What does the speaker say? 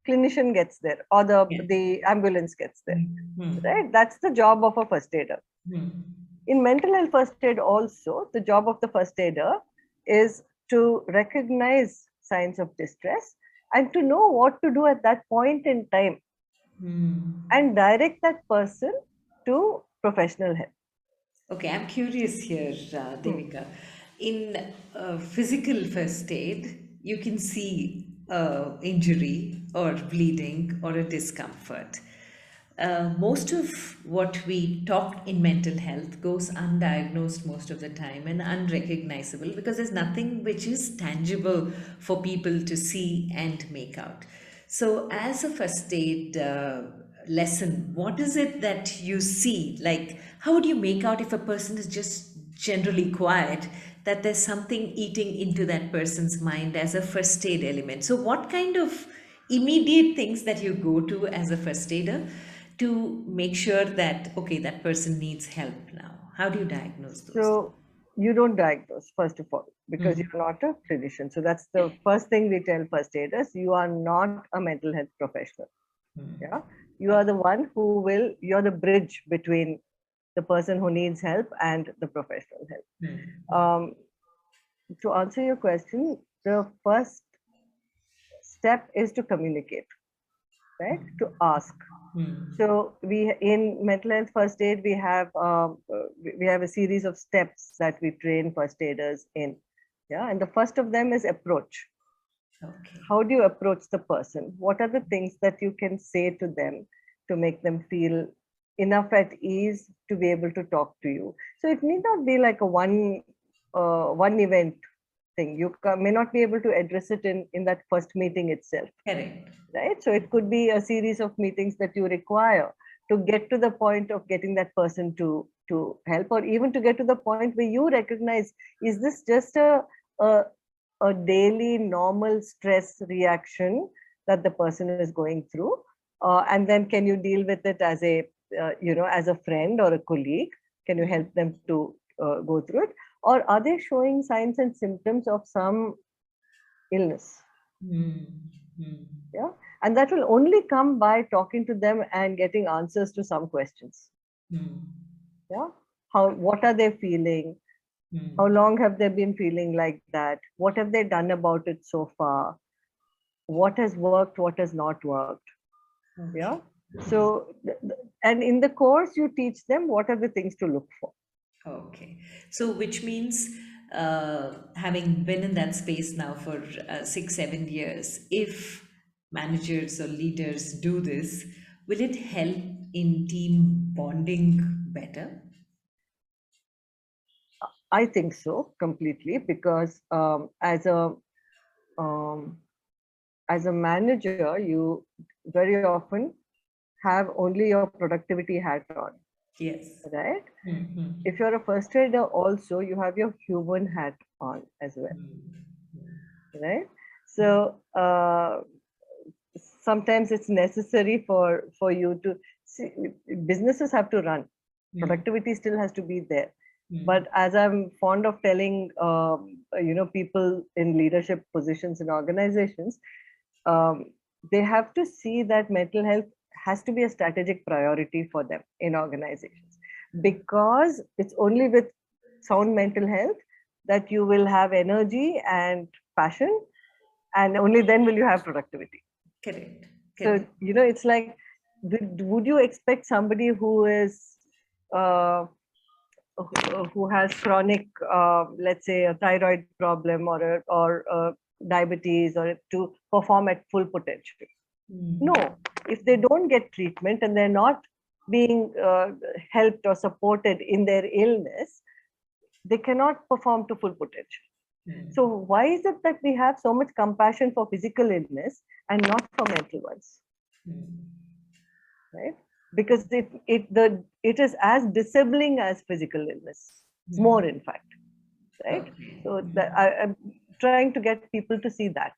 clinician gets there or the ambulance gets there, right? That's the job of a first aider. In mental health first aid also, the job of the first aider is to recognize signs of distress and to know what to do at that point in time and direct that person to professional help. Okay, I'm curious here, Devika. In physical first aid, you can see injury or bleeding or a discomfort. Most of what we talk in mental health goes undiagnosed most of the time and unrecognizable because there's nothing which is tangible for people to see and make out. So, as a first aid lesson, what is it that you see? Like, how would you make out if a person is just generally quiet, that there's something eating into that person's mind as a first aid element? So, what kind of immediate things that you go to as a first aider to make sure that, okay, that person needs help now? How do you diagnose those? So you don't diagnose, first of all, because you're not a clinician. So that's the first thing we tell first aiders. You are not a mental health professional. Yeah, you are the one who will, you're the bridge between the person who needs help and the professional help. To answer your question, the first step is to communicate, right? To ask. So we, in mental health first aid, we have a series of steps that we train first aiders in. Yeah, and the first of them is approach. Okay. How do you approach the person? What are the things that you can say to them to make them feel enough at ease to be able to talk to you? So it need not be like a one event thing. You may not be able to address it in that first meeting itself. Correct. Right? So it could be a series of meetings that you require to get to the point of getting that person to help, or even to get to the point where you recognize, is this just a daily normal stress reaction that the person is going through, and then can you deal with it as a as a friend or a colleague? Can you help them to go through it, or are they showing signs and symptoms of some illness? Yeah, and that will only come by talking to them and getting answers to some questions. Yeah, what are they feeling? How long have they been feeling like that? What have they done about it so far? What has worked? What has not worked? Yeah. So, and in the course, you teach them what are the things to look for. Okay. So, which means having been in that space now for 6, 7 years, if managers or leaders do this, will it help in team bonding better? I think so completely, because um, as a manager, you very often have only your productivity hat on. Yes. Right? If you're a first aider, also you have your human hat on as well. Right? So sometimes it's necessary for you to see, businesses have to run. Productivity still has to be there. But as I'm fond of telling, people in leadership positions in organizations, they have to see that mental health has to be a strategic priority for them in organizations, because it's only with sound mental health that you will have energy and passion, and only then will you have productivity. Correct. So, Correct. it's like, would you expect somebody who is who has chronic, let's say, a thyroid problem or diabetes, or to perform at full potential? No, if they don't get treatment and they're not being helped or supported in their illness, they cannot perform to full potential. So why is it that we have so much compassion for physical illness and not for mental ones? Right? Because it is as disabling as physical illness, more in fact. Right? Okay. So I'm trying to get people to see that.